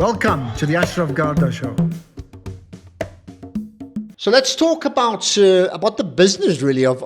Welcome to the Ashraf Garda Show. So let's talk about the business really of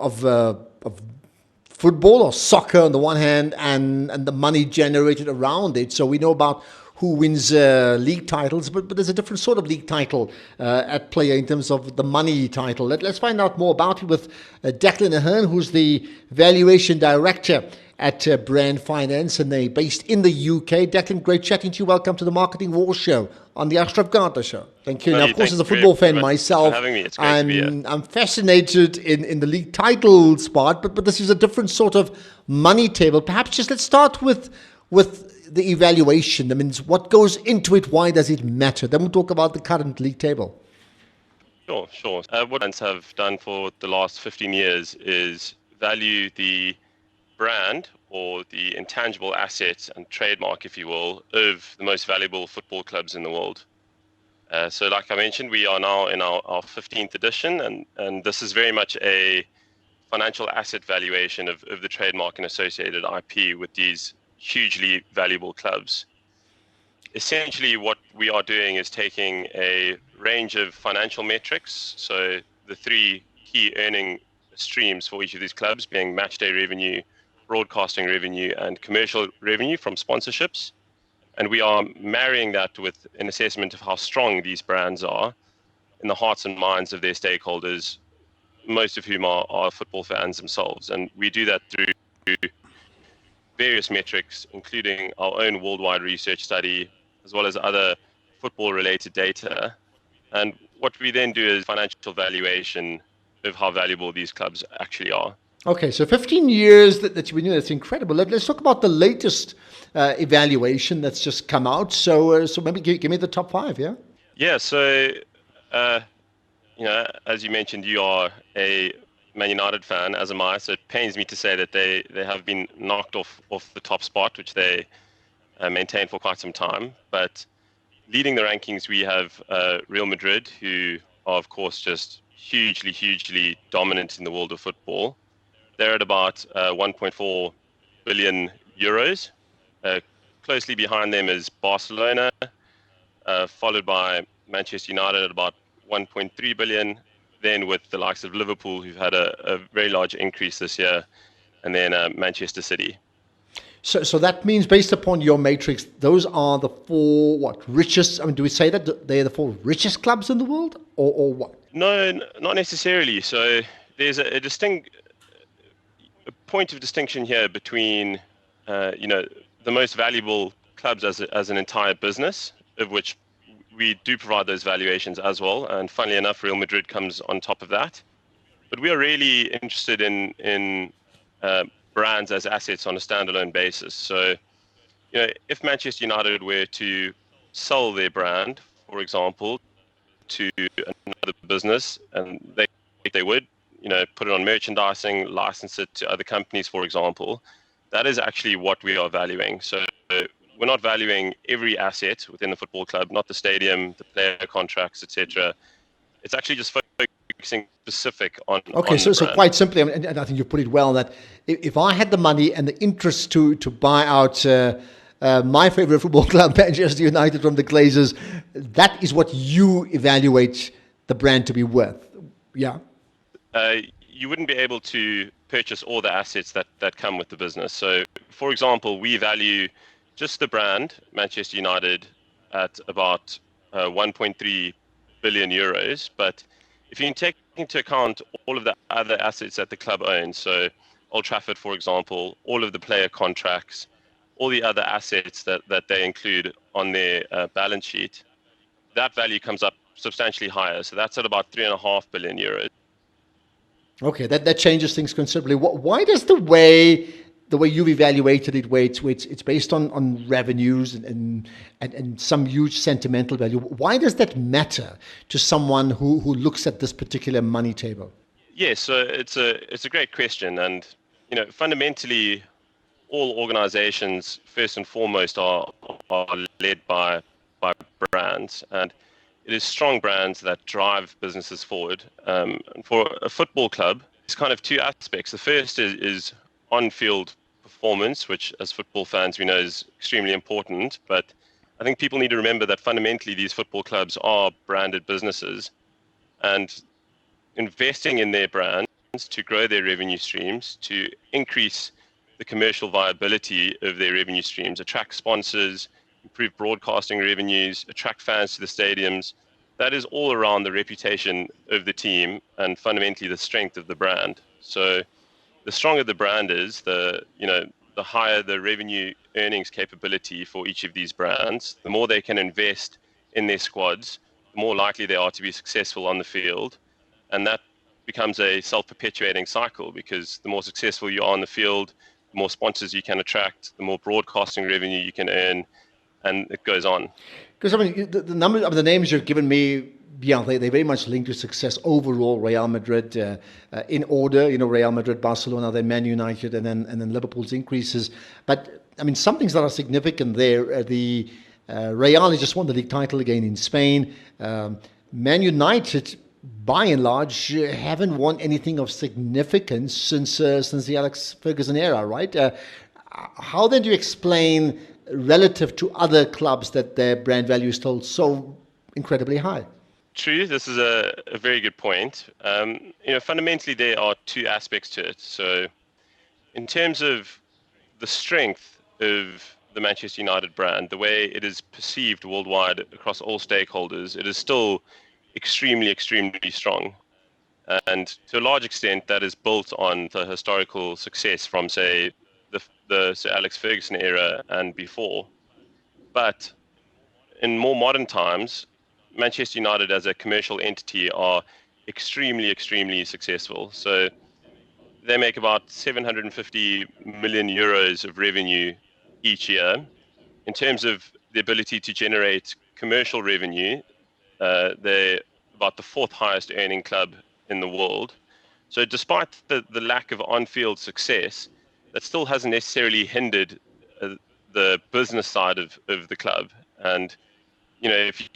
football or soccer on the one hand, and the money generated around it. So we know about who wins league titles, but there's a different sort of league title at play in terms of the money title. Let's find out more about it with Declan Ahern, who's the valuation director at Brand Finance, and they're based in the UK. Declan, great chatting to you. Welcome to the Marketing War Show on the Ashraf Garda Show. Thank you. Now, of course, as a football fan myself, I'm fascinated in the league titles part, but this is a different sort of money table. Perhaps just let's start with the evaluation. I mean, what goes into it? Why does it matter? Then we'll talk about the current league table. Sure. What brands have done for the last 15 years is value the brand or the intangible asset and trademark, if you will, of the most valuable football clubs in the world. So like I mentioned, we are now in our 15th edition, and this is very much a financial asset valuation of the trademark and associated IP with these hugely valuable clubs. Essentially, what we are doing is taking a range of financial metrics, so the three key earning streams for each of these clubs being matchday revenue, broadcasting revenue, and commercial revenue from sponsorships. And we are marrying that with an assessment of how strong these brands are in the hearts and minds of their stakeholders, most of whom are football fans themselves. And we do that through various metrics, including our own worldwide research study, as well as other football-related data. And what we then do is financial valuation of how valuable these clubs actually are. Okay, so 15 years that you've been doing, that's incredible. Let's talk about the latest evaluation that's just come out. So maybe give me the top five, yeah? Yeah, so, as you mentioned, you are a Man United fan, as am I, so it pains me to say that they have been knocked off the top spot, which they maintained for quite some time. But leading the rankings, we have Real Madrid, who are, of course, just hugely dominant in the world of football. They're at about 1.4 billion euros. Closely behind them is Barcelona, followed by Manchester United at about 1.3 billion. Then with the likes of Liverpool, who've had a very large increase this year, and then Manchester City. So that means, based upon your matrix, those are the four richest? I mean, do we say that they're the four richest clubs in the world, or what? No, not necessarily. So there's a point of distinction here between, the most valuable clubs as an entire business, of which we do provide those valuations as well. And funnily enough, Real Madrid comes on top of that. But we are really interested in brands as assets on a standalone basis. So, if Manchester United were to sell their brand, for example, to another business, and they would, put it on merchandising, license it to other companies, for example, that is actually what we are valuing. So we're not valuing every asset within the football club, not the stadium, the player contracts, etc. It's actually just focusing specific on. Okay, so quite simply, and I think you put it well, that if I had the money and the interest to buy out my favorite football club, Manchester United, from the Glazers, that is what you evaluate the brand to be worth. Yeah. You wouldn't be able to purchase all the assets that come with the business. So, for example, we value just the brand, Manchester United, at about 1.3 billion euros. But if you can take into account all of the other assets that the club owns, so Old Trafford, for example, all of the player contracts, all the other assets that they include on their balance sheet, that value comes up substantially higher. So that's at about 3.5 billion euros. Okay, that changes things considerably. Why does the way you've evaluated it, where it's based on revenues and some huge sentimental value, why does that matter to someone who looks at this particular money table? Yes, so it's a great question, and fundamentally, all organizations first and foremost are led by brands, and it is strong brands that drive businesses forward. And for a football club, it's kind of two aspects. The first is on-field performance, which as football fans we know is extremely important. But I think people need to remember that fundamentally these football clubs are branded businesses, and investing in their brands to grow their revenue streams, to increase the commercial viability of their revenue streams, attract sponsors, improve broadcasting revenues, attract fans to the stadiums. That is all around the reputation of the team and fundamentally the strength of the brand. So the stronger the brand is, the higher the revenue earnings capability for each of these brands, the more they can invest in their squads, the more likely they are to be successful on the field. And that becomes a self-perpetuating cycle, because the more successful you are on the field, the more sponsors you can attract, the more broadcasting revenue you can earn, and it goes on. Because I mean, the number of the names you've given me, yeah, they very much linked to success overall. Real Madrid, in order, Real Madrid, Barcelona, then Man United, and then Liverpool's increases. But I mean, some things that are significant there. The Real has just won the league title again in Spain. Man United, by and large, haven't won anything of significance since the Alex Ferguson era, right? How then do you explain, relative to other clubs, that their brand value is still so incredibly high? True, this is a very good point. Fundamentally, there are two aspects to it. So, in terms of the strength of the Manchester United brand, the way it is perceived worldwide across all stakeholders, it is still extremely, extremely strong. And to a large extent, that is built on the historical success from, say, the Sir Alex Ferguson era and before. But in more modern times, Manchester United as a commercial entity are extremely, extremely successful. So they make about 750 million euros of revenue each year. In terms of the ability to generate commercial revenue, they're about the fourth highest earning club in the world. So despite the lack of on-field success, that still hasn't necessarily hindered the business side of the club. And if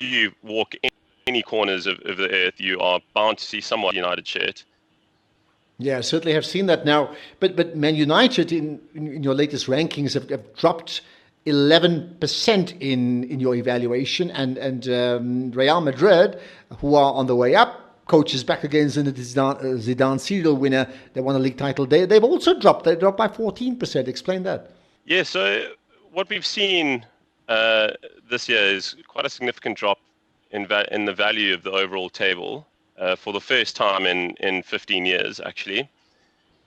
you walk any corners of the earth, you are bound to see somewhat United shirt. Yeah, certainly have seen that now. But Man United, in your latest rankings, have dropped 11% in your evaluation, and Real Madrid, who are on the way up, coaches back against the Zidane serial winner, they won a league title. They've also dropped. They dropped by 14%. Explain that. Yeah, so what we've seen this year is quite a significant drop in the value of the overall table for the first time in 15 years, actually.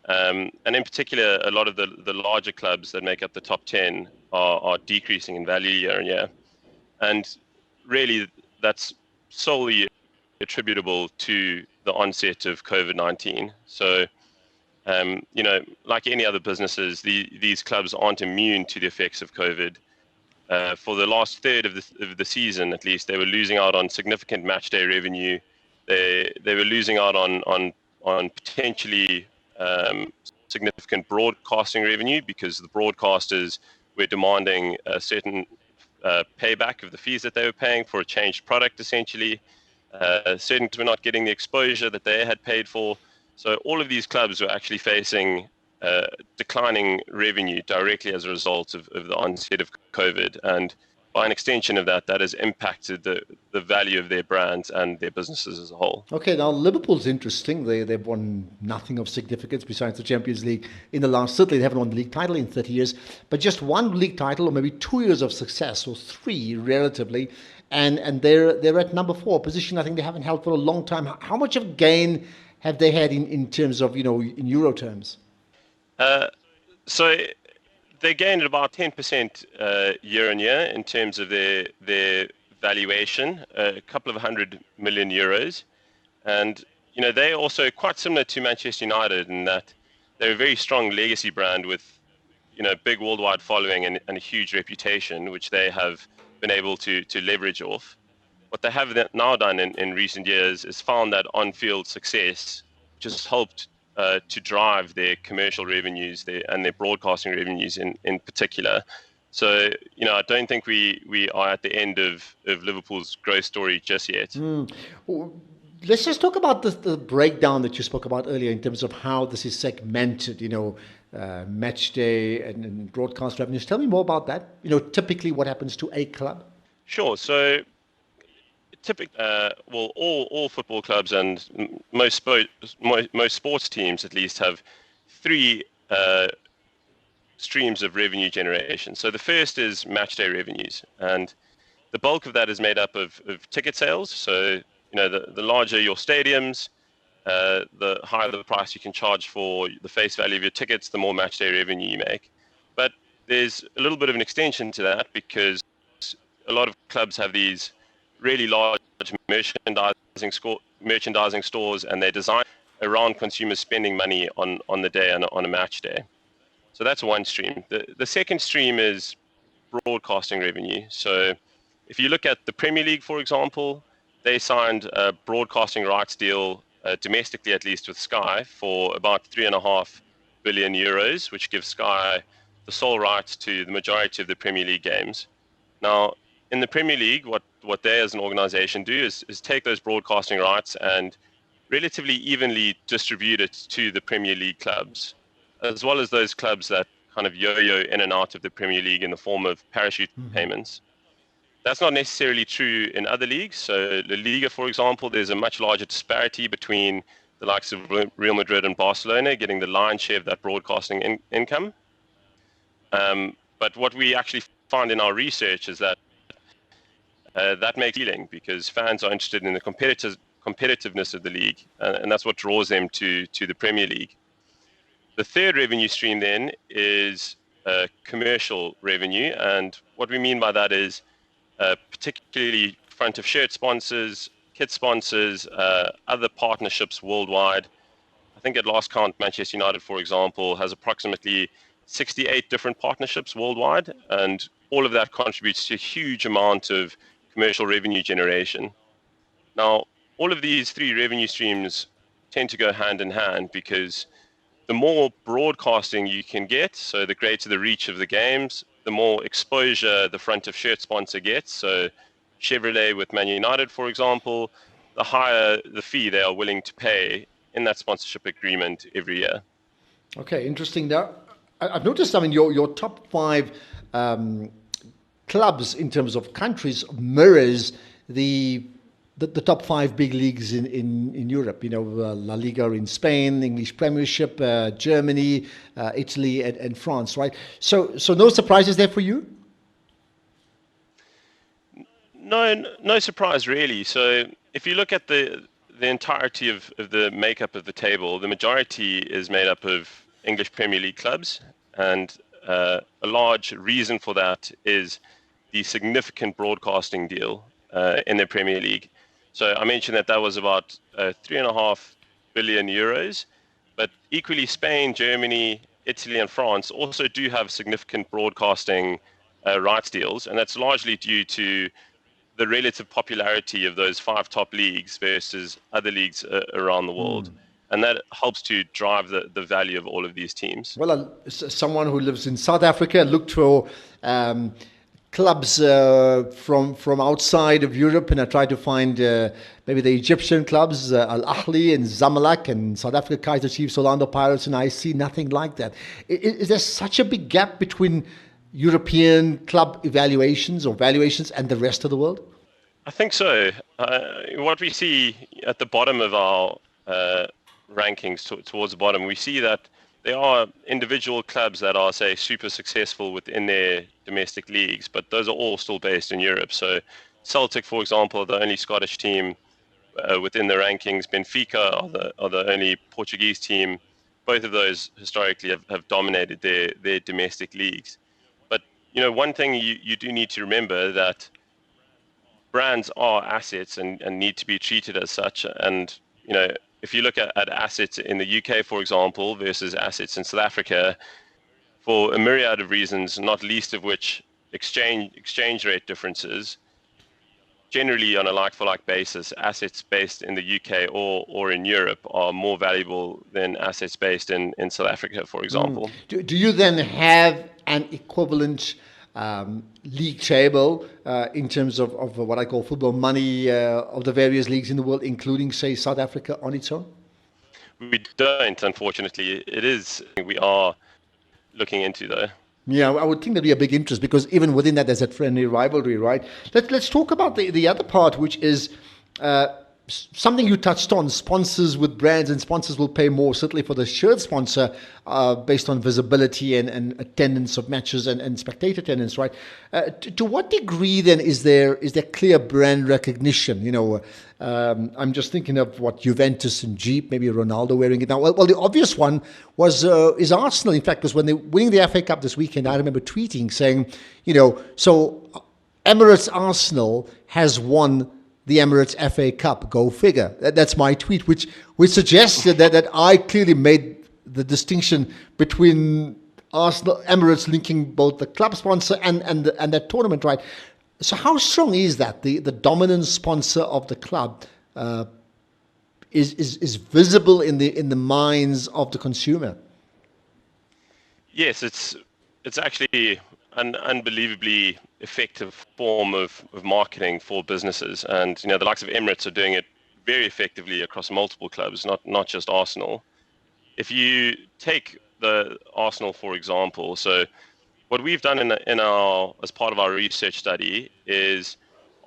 And in particular, a lot of the larger clubs that make up the top 10 are decreasing in value year on year. And really, that's solely attributable to the onset of COVID-19. So, like any other businesses, these clubs aren't immune to the effects of COVID. For the last third of the season, at least, they were losing out on significant match day revenue. They were losing out on potentially significant broadcasting revenue, because the broadcasters were demanding a certain payback of the fees that they were paying for a changed product, essentially. Certain were not getting the exposure that they had paid for. So all of these clubs were actually facing declining revenue directly as a result of the onset of COVID. And by an extension of that has impacted the value of their brands and their businesses as a whole. Okay, now Liverpool's interesting. They've won nothing of significance besides the Champions League in the last, certainly they haven't won the league title in 30 years, but just one league title, or maybe 2 years of success, or three relatively, and they're at number 4, a position I think they haven't held for a long time. How much of gain have they had in terms of, in euro terms? So they gained about 10% year on year in terms of their valuation, a couple of 100 million euros. And, they're also quite similar to Manchester United in that they're a very strong legacy brand with, big worldwide following and a huge reputation, which they have been able to leverage off. What they have now done in recent years is found that on-field success just helped to drive their commercial revenues and their broadcasting revenues in particular. So, I don't think we are at the end of Liverpool's growth story just yet. Let's just talk about the breakdown that you spoke about earlier in terms of how this is segmented. match day and broadcast revenues. Tell me more about that. Typically what happens to a club? Sure. So typically, well, all football clubs and most sports teams at least have three streams of revenue generation. So the first is match day revenues, and the bulk of that is made up of ticket sales. So the larger your stadiums, the higher the price you can charge for the face value of your tickets, the more match day revenue you make. But there's a little bit of an extension to that, because a lot of clubs have these really large merchandising stores, and they're designed around consumers spending money on the day and on a match day. So that's one stream. The second stream is broadcasting revenue. So if you look at the Premier League, for example, they signed a broadcasting rights deal domestically, at least with Sky, for about 3.5 billion euros, which gives Sky the sole rights to the majority of the Premier League games. Now, in the Premier League, what they as an organization do is take those broadcasting rights and relatively evenly distribute it to the Premier League clubs, as well as those clubs that kind of yo-yo in and out of the Premier League in the form of parachute payments. That's not necessarily true in other leagues. So La Liga, for example, there's a much larger disparity between the likes of Real Madrid and Barcelona getting the lion's share of that broadcasting income. But what we actually find in our research is that that makes it appealing, because fans are interested in the competitiveness of the league, and that's what draws them to the Premier League. The third revenue stream then is commercial revenue, and what we mean by that is particularly front of shirt sponsors, kit sponsors, other partnerships worldwide. I think at last count, Manchester United, for example, has approximately 68 different partnerships worldwide, and all of that contributes to a huge amount of commercial revenue generation. Now, all of these three revenue streams tend to go hand in hand, because the more broadcasting you can get, so the greater the reach of the games, the more exposure the front of shirt sponsor gets. So Chevrolet with Man United, for example, the higher the fee they are willing to pay in that sponsorship agreement every year. Okay, interesting. Now, I've noticed, your top five clubs in terms of countries mirrors the top five big leagues in Europe. La Liga in Spain, English Premiership, Germany, Italy, and France, right? So no surprises there for you? No surprise really. So if you look at the entirety of the makeup of the table, the majority is made up of English Premier League clubs, and a large reason for that is the significant broadcasting deal in the Premier League. So I mentioned that was about 3.5 billion euros, but equally Spain, Germany, Italy, and France also do have significant broadcasting rights deals, and that's largely due to the relative popularity of those five top leagues versus other leagues around the world. And that helps to drive the value of all of these teams. Well, someone who lives in South Africa looked for clubs from outside of Europe, and I tried to find maybe the Egyptian clubs, Al Ahly and Zamalek, and South Africa Kaizer Chiefs, Orlando Pirates, and I see nothing like that. Is there such a big gap between European club evaluations or valuations and the rest of the world? I think so. What we see at the bottom of our rankings, towards the bottom, we see that there are individual clubs that are, say, super successful within their domestic leagues, but those are all still based in Europe. So Celtic, for example, are the only Scottish team within the rankings. Benfica are the only Portuguese team. Both of those historically have dominated their domestic leagues. But one thing you do need to remember, that brands are assets and need to be treated as such. And if you look at assets in the UK, for example, versus assets in South Africa, for a myriad of reasons, not least of which exchange rate differences, generally on a like-for-like basis, assets based in the UK or in Europe are more valuable than assets based in South Africa, for example. Do you then have an equivalent league table in terms of what I call football money of the various leagues in the world, including, say, South Africa on its own? We don't, unfortunately. We are looking into, though. Yeah, I would think there'd be a big interest because even within that, there's that friendly rivalry, right? Let's talk about the other part, which is something you touched on: sponsors with brands, and sponsors will pay more, certainly for the shirt sponsor, based on visibility and attendance of matches and spectator attendance, right? To what degree then is there clear brand recognition? I'm just thinking of what Juventus and Jeep, maybe Ronaldo wearing it now. Well, the obvious one is Arsenal. In fact, because when they winning the FA Cup this weekend, I remember tweeting saying, so Emirates Arsenal has won the Emirates FA Cup. Go figure. That's my tweet, which suggested that I clearly made the distinction between Arsenal, Emirates linking both the club sponsor and that tournament, right? So how strong is that? The dominant sponsor of the club is visible in the minds of the consumer. Yes, it's actually an unbelievably effective form of marketing for businesses, and the likes of Emirates are doing it very effectively across multiple clubs, not just Arsenal. If you take the Arsenal, for example, so what we've done as part of our research study is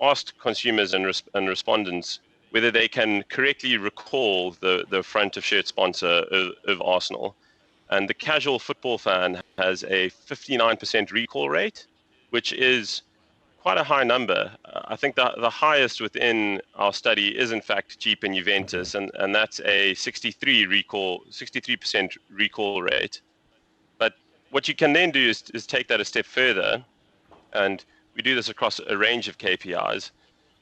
asked consumers and respondents whether they can correctly recall the front of shirt sponsor of Arsenal. And the casual football fan has a 59% recall rate, which is quite a high number. I think the highest within our study is in fact Jeep and Juventus, and that's a 63% recall rate. But what you can then do is take that a step further, and we do this across a range of KPIs.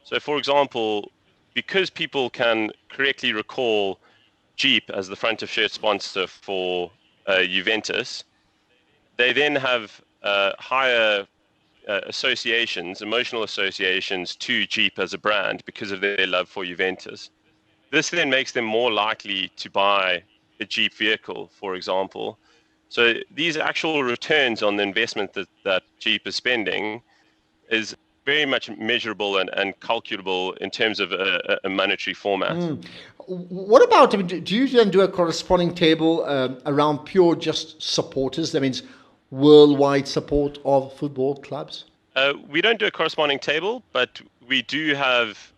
So, for example, because people can correctly recall Jeep as the front of shirt sponsor for Juventus, they then have higher emotional associations to Jeep as a brand because of their love for Juventus. This then makes them more likely to buy a Jeep vehicle, for example. So these actual returns on the investment that Jeep is spending is very much measurable and calculable in terms of a monetary format. What about, do you then do a corresponding table around pure just supporters? That means worldwide support of football clubs? We don't do a corresponding table, but we do have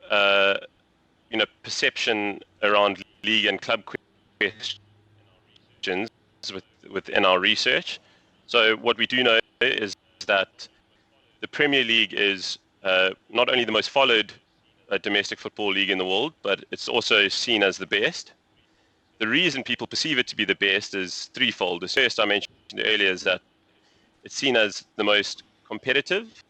perception around league and club questions within our research. So what we do know is that the Premier League is not only the most followed domestic football league in the world, but it's also seen as the best. The reason people perceive it to be the best is threefold. The first I mentioned earlier is that it's seen as the most competitive,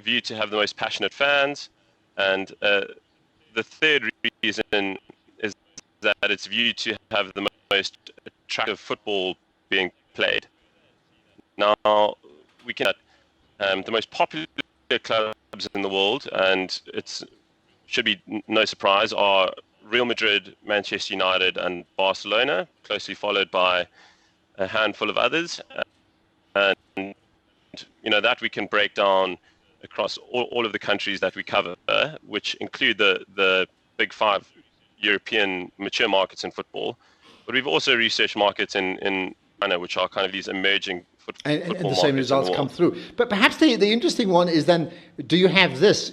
viewed to have the most passionate fans, and the third reason is that it's viewed to have the most attractive football being played. Now, we can the most popular clubs in the world, and it should be no surprise, are Real Madrid, Manchester United, and Barcelona, closely followed by a handful of others. And that we can break down across all of the countries that we cover, which include the big five European mature markets in football. But we've also researched markets in China, which are kind of these emerging football and markets. The same results come through. But perhaps the interesting one is then, do you have this,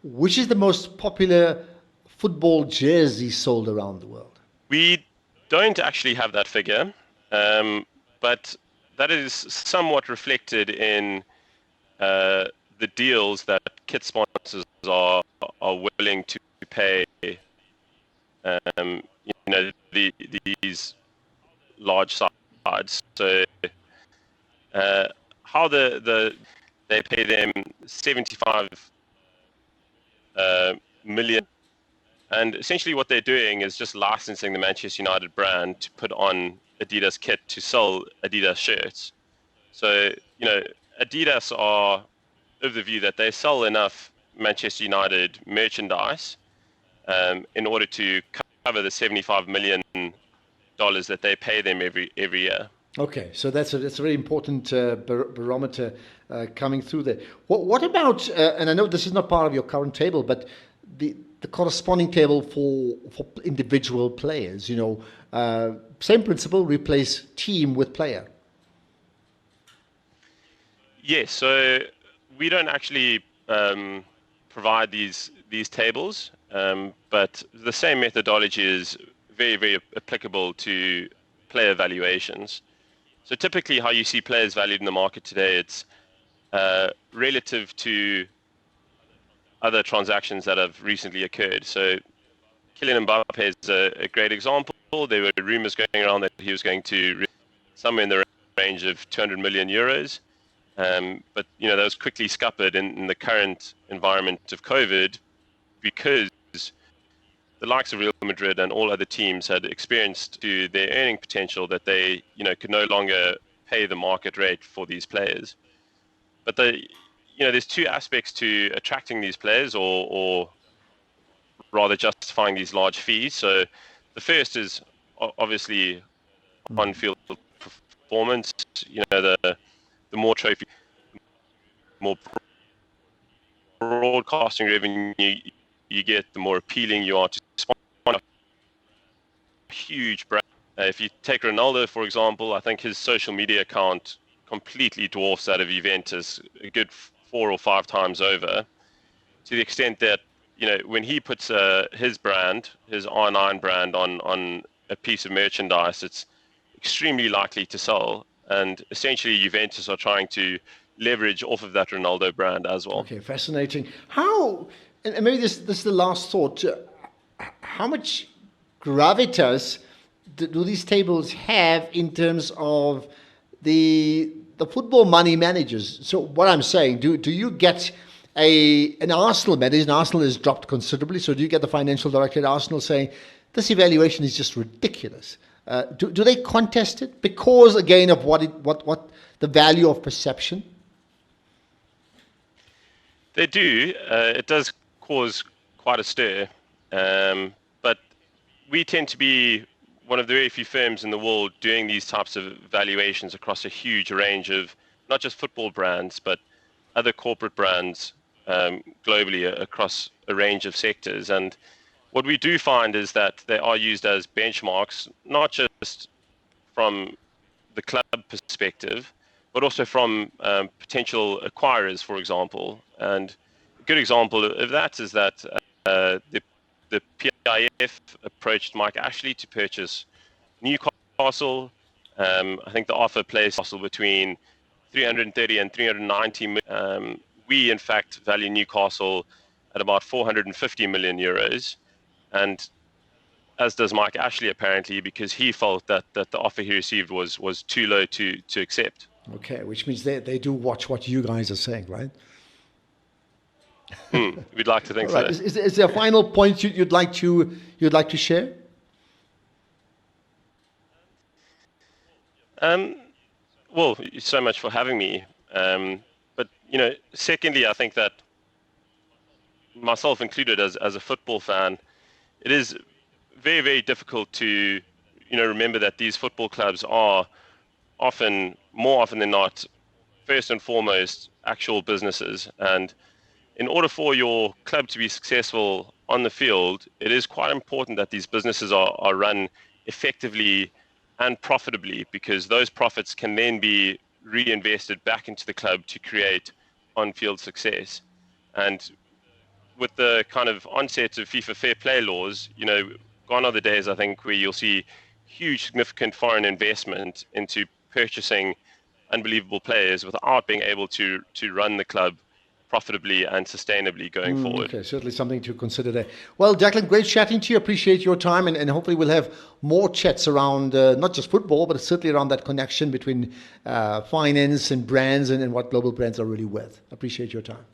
which is the most popular football jersey sold around the world? We don't actually have that figure, but that is somewhat reflected in the deals that kit sponsors are willing to pay. These large sides. So how they pay them 75 million, and essentially what they're doing is just licensing the Manchester United brand to put on Adidas kit to sell Adidas shirts. So Adidas are of the view that they sell enough Manchester United merchandise in order to cover the $75 million that they pay them every year. Okay, so that's a very important barometer coming through there. What about, and I know this is not part of your current table, but the corresponding table for individual players, same principle, replace team with player. Yes, so we don't actually provide these tables, but the same methodology is very, very applicable to player valuations. So typically, how you see players valued in the market today, it's relative to other transactions that have recently occurred. So Kylian Mbappe is a great example. There were rumors going around that he was going to somewhere in the range of 200 million euros. But that was quickly scuppered in the current environment of COVID, because the likes of Real Madrid and all other teams had experienced to their earning potential that they could no longer pay the market rate for these players. But there's two aspects to attracting these players, or rather justifying these large fees. So the first is obviously on-field performance. The more trophy, more broadcasting revenue you get, the more appealing you are to sponsor a huge brand. If you take Ronaldo, for example, I think his social media account completely dwarfs that of Juventus a good 4 or 5 times over, to the extent that when he puts his brand, his R9 brand on a piece of merchandise, it's extremely likely to sell. And essentially Juventus are trying to leverage off of that Ronaldo brand as well. Okay, fascinating. How, and maybe this is the last thought, how much gravitas do these tables have in terms of the football money managers? So what I'm saying, do you get an Arsenal manager, and Arsenal has dropped considerably, so do you get the financial director at Arsenal saying, this evaluation is just ridiculous? Do they contest it because, again, of what the value of perception? They do. It does cause quite a stir. But we tend to be one of the very few firms in the world doing these types of valuations across a huge range of not just football brands, but other corporate brands globally across a range of sectors. And what we do find is that they are used as benchmarks, not just from the club perspective, but also from potential acquirers, for example. And a good example of that is that the PIF approached Mike Ashley to purchase Newcastle. I think the offer placed Newcastle between 330 and 390 million. We, in fact, value Newcastle at about 450 million euros. And as does Mike Ashley, apparently, because he felt that the offer he received was too low to accept. Okay, which means they do watch what you guys are saying, right? We'd like to think so. Right. Is there a final point you'd like to share? Well, so much for having me. But secondly, I think that myself included, as a football fan, it is very, very difficult to remember that these football clubs are more often than not, first and foremost, actual businesses. And in order for your club to be successful on the field, it is quite important that these businesses are run effectively and profitably, because those profits can then be reinvested back into the club to create on-field success. And with the kind of onset of FIFA fair play laws, gone are the days, I think, where you'll see huge, significant foreign investment into purchasing unbelievable players without being able to run the club profitably and sustainably going forward. Okay, certainly something to consider there. Well, Declan, great chatting to you. Appreciate your time, and hopefully we'll have more chats around not just football, but certainly around that connection between finance and brands and what global brands are really worth. Appreciate your time.